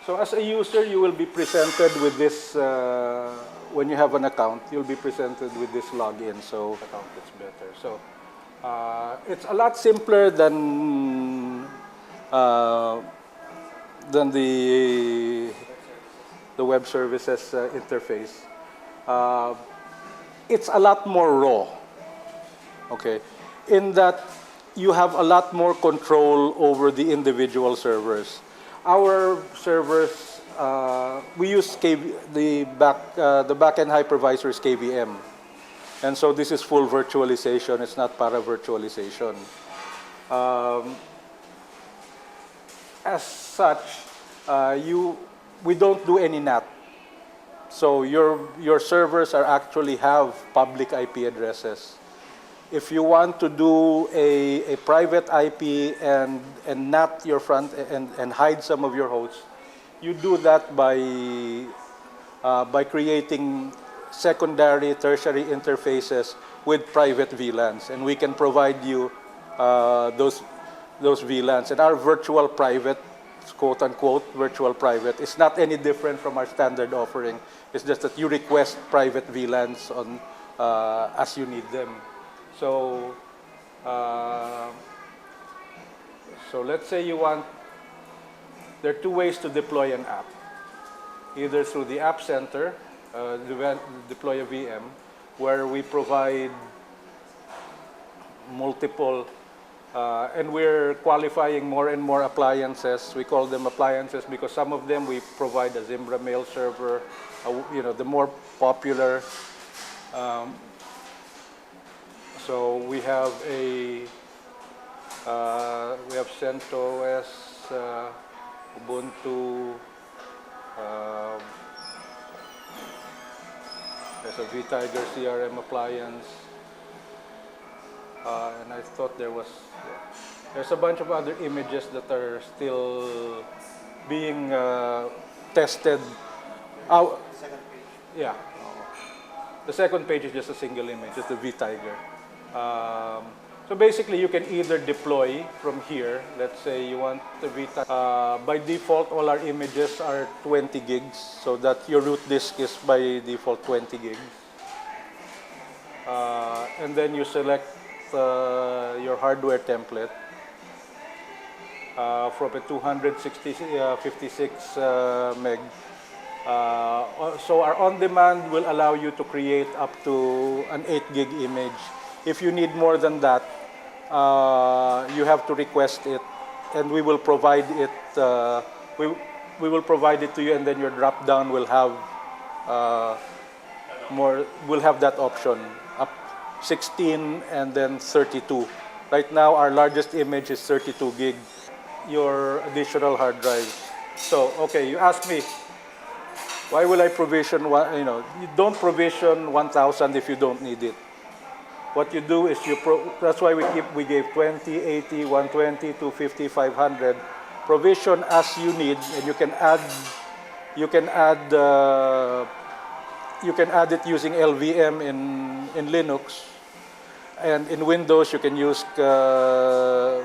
So as a user, you will be presented with this, when you have an account, you'll be presented with this login, so account gets better. So it's a lot simpler than the web services interface. It's a lot more raw, okay, in that you have a lot more control over the individual servers. Our servers, we use the backend hypervisor is KVM, and so this is full virtualization. It's not para-virtualization. As such, we don't do any NAT. So your servers actually have public IP addresses. If you want to do a private IP and NAT your front and hide some of your hosts, you do that by creating secondary, tertiary interfaces with private VLANs, and we can provide you those VLANs. And our virtual private, quote unquote, virtual private, is not any different from our standard offering. It's just that you request private VLANs on as you need them. So let's say you want, there are two ways to deploy an app. Either through the App Center, deploy a VM, where we provide multiple, and we're qualifying more and more appliances. We call them appliances because some of them we provide a Zimbra mail server, the more popular. So we have we have CentOS, Ubuntu, there's a vTiger CRM appliance, and I thought there's a bunch of other images that are still being tested. Yeah. The second page is just a single image, just the vTiger. So basically, you can either deploy from here. Let's say you want the vTiger. By default, all our images are 20 gigs, so that your root disk is by default 20 gigs. And then you select your hardware template from a 256 meg. So our on-demand will allow you to create up to an 8 gig image. If you need more than that, you have to request it, and we will provide it. We will provide it to you, and then your drop-down will have more. Will have that option up 16 and then 32. Right now, our largest image is 32 gig. Your additional hard drives. So okay, you asked me, why will I provision one? You don't provision 1,000 if you don't need it. What you do is that's why we gave 20, 80, 120, 250, 500. Provision as you need, and you can add it using LVM in Linux, and in Windows you can use the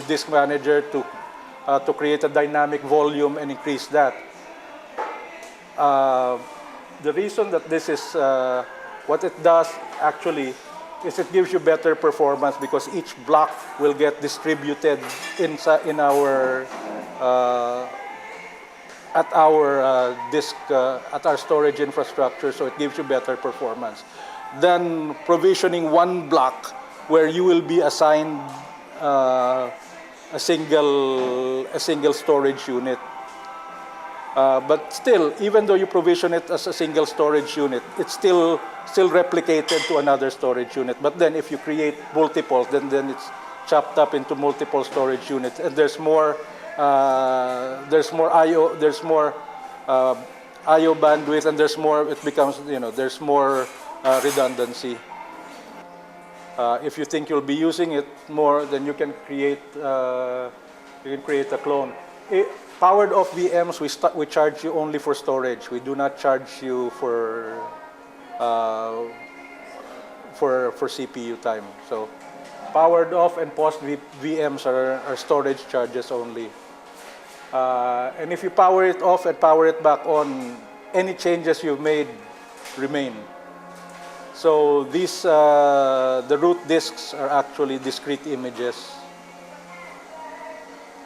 disk manager to create a dynamic volume and increase that. The reason that this is what it does actually is it gives you better performance because each block will get distributed in our at our disk at our storage infrastructure, so it gives you better performance than provisioning one block where you will be assigned a single storage unit. But still, even though you provision it as a single storage unit, it's still replicated to another storage unit. But then if you create multiples, then it's chopped up into multiple storage units, and there's more IO, there's more IO bandwidth, and there's more. It becomes there's more redundancy. If you think you'll be using it more, then you can create a clone. Powered off VMs, we charge you only for storage. We do not charge you for CPU time. So powered off and post VMs are storage charges only. And if you power it off and power it back on, any changes you've made remain. So these, the root disks are actually discrete images.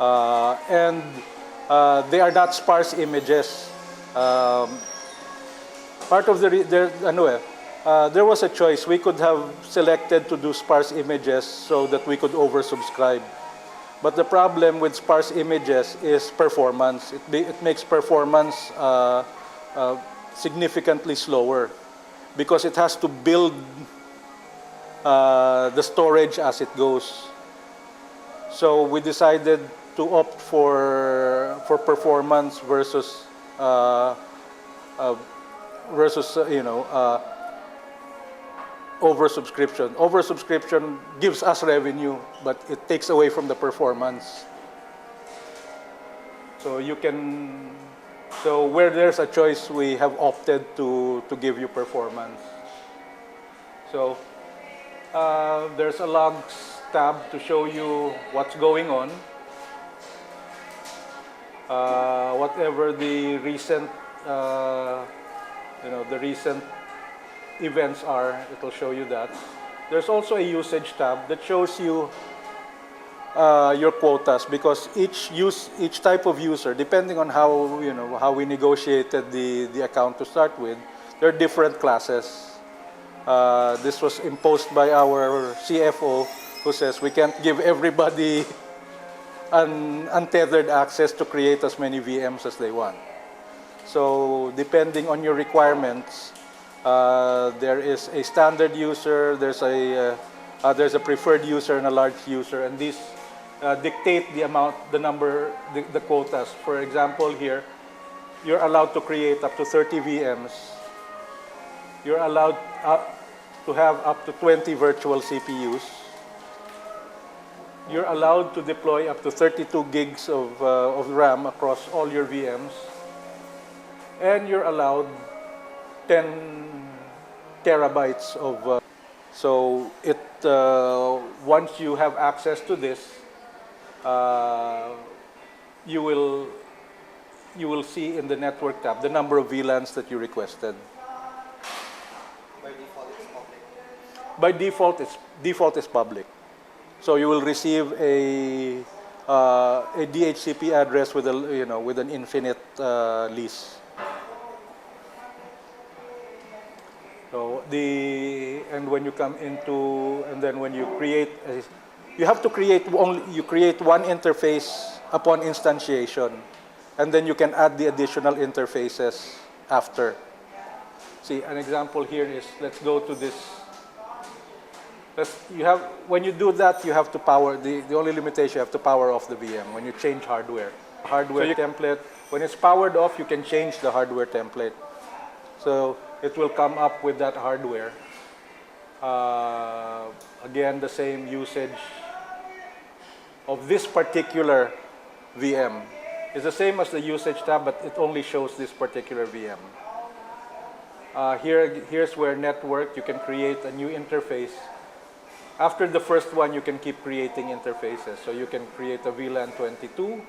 And they are not sparse images. Part of there was a choice. We could have selected to do sparse images so that we could oversubscribe. But the problem with sparse images is performance. It makes performance significantly slower because it has to build the storage as it goes. So we decided to opt for performance versus oversubscription. Oversubscription gives us revenue, but it takes away from the performance. So where there's a choice, we have opted to give you performance. So there's a logs tab to show you what's going on. Whatever the recent the recent events are, it'll show you that. There's also a usage tab that shows you your quotas, because each type of user, depending on how we negotiated the account to start with, there are different classes. This was imposed by our CFO, who says we can't give everybody untethered access to create as many VMs as they want. So depending on your requirements, there is a standard user, there's a preferred user and a large user, and these dictate the amount, the quotas. For example, here, you're allowed to create up to 30 VMs. You're allowed to have up to 20 virtual CPUs. You're allowed to deploy up to 32 gigs of RAM across all your VMs. And you're allowed 10 terabytes of... so once you have access to this, you will see in the network tab the number of VLANs that you requested. By default, it's public. By default, it's public. So you will receive a DHCP address with with an infinite lease. So and when you come into, and then when you create, you have to create one interface upon instantiation, and then you can add the additional interfaces after. See, an example here is, let's go to this. When you do that, you have to power, the only limitation, you have to power off the VM when you change hardware. Hardware template, when it's powered off, you can change the hardware template. So it will come up with that hardware. Again, the same usage of this particular VM. It's the same as the usage tab, but it only shows this particular VM. Here's where network, you can create a new interface. After the first one, you can keep creating interfaces. So you can create a VLAN 22.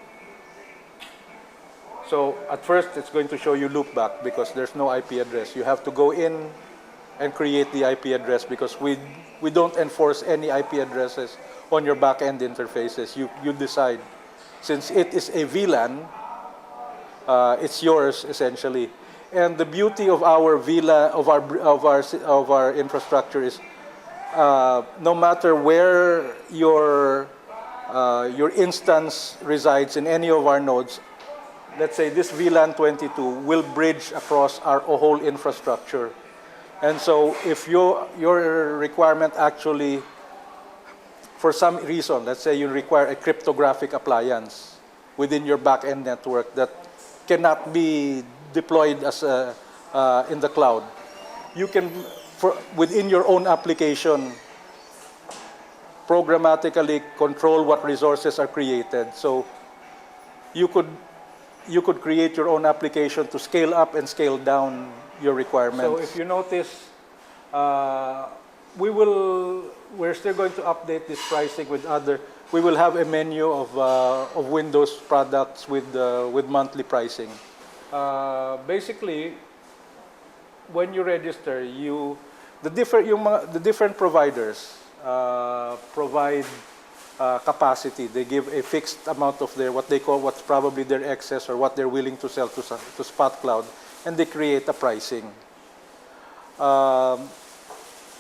So at first, it's going to show you loopback because there's no IP address. You have to go in and create the IP address because we don't enforce any IP addresses on your back-end interfaces. You decide. Since it is a VLAN, it's yours essentially. And the beauty of our VLAN, of our infrastructure is, no matter where your instance resides in any of our nodes, let's say this VLAN 22 will bridge across our whole infrastructure. And so if your requirement actually, for some reason, let's say you require a cryptographic appliance within your back-end network that cannot be deployed as in the cloud, you can, within your own application, programmatically control what resources are created. So you could create your own application to scale up and scale down your requirements. So if you notice, we're still going to update this pricing with other. we will have a menu of Windows products with monthly pricing. Basically, when you register, the different providers provide capacity. They give a fixed amount of what they call what's probably their excess or what they're willing to sell to Spot Cloud, and they create a pricing.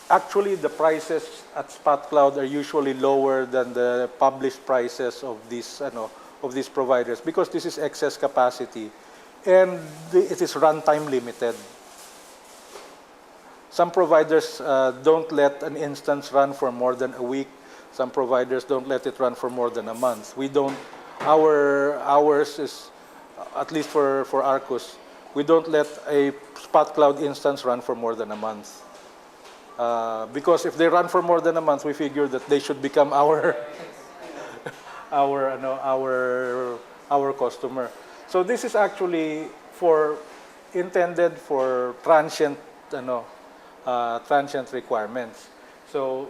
Actually, the prices at Spot Cloud are usually lower than the published prices of these providers because this is excess capacity, and it is runtime limited. Some providers don't let an instance run for more than a week. Some providers don't let it run for more than a month. We don't. Ours is, at least for Arcus, we don't let a Spot Cloud instance run for more than a month. Because if they run for more than a month, we figure that they should become our our customer. So this is actually intended for transient transient requirements. So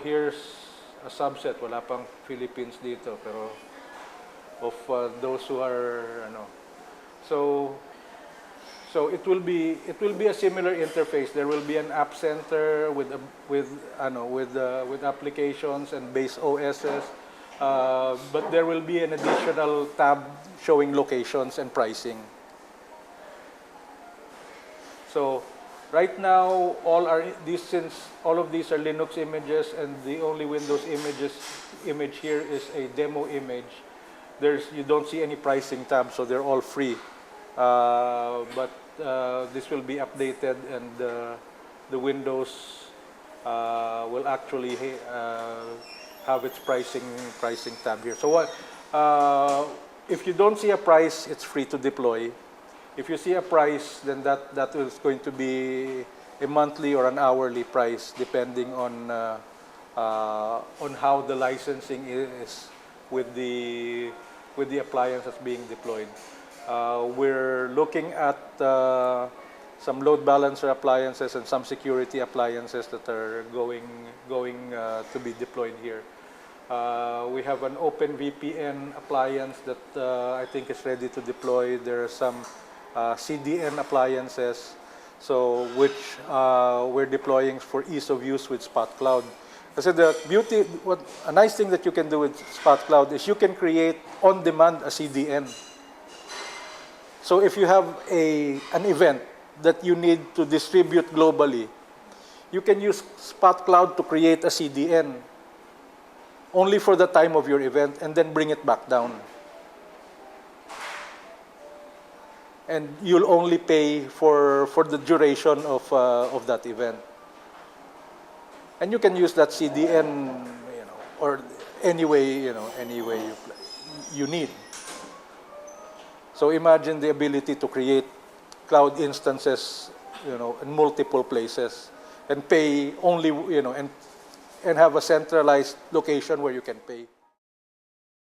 here's a subset. Wala pang Philippines dito, pero of those who are So it will be a similar interface. There will be an app center with applications and base OSs, but there will be an additional tab showing locations and pricing. So right now, since all of these are Linux images and the only Windows image here is a demo image, you don't see any pricing tab, so they're all free. But this will be updated, and the Windows will actually have its pricing tab here. So if you don't see a price, it's free to deploy. If you see a price, then that is going to be a monthly or an hourly price, depending on how the licensing is with the appliance that's being deployed. We're looking at some load balancer appliances and some security appliances that are going to be deployed here. We have an OpenVPN appliance that I think is ready to deploy. There are some CDN appliances, which we're deploying for ease of use with Spot Cloud. So a nice thing that you can do with Spot Cloud is you can create on demand a CDN. So if you have an event that you need to distribute globally, you can use Spot Cloud to create a CDN only for the time of your event and then bring it back down. And you'll only pay for the duration of that event. And you can use that CDN, or any way you need. So imagine the ability to create cloud instances, in multiple places, and pay only, and have a centralized location where you can pay.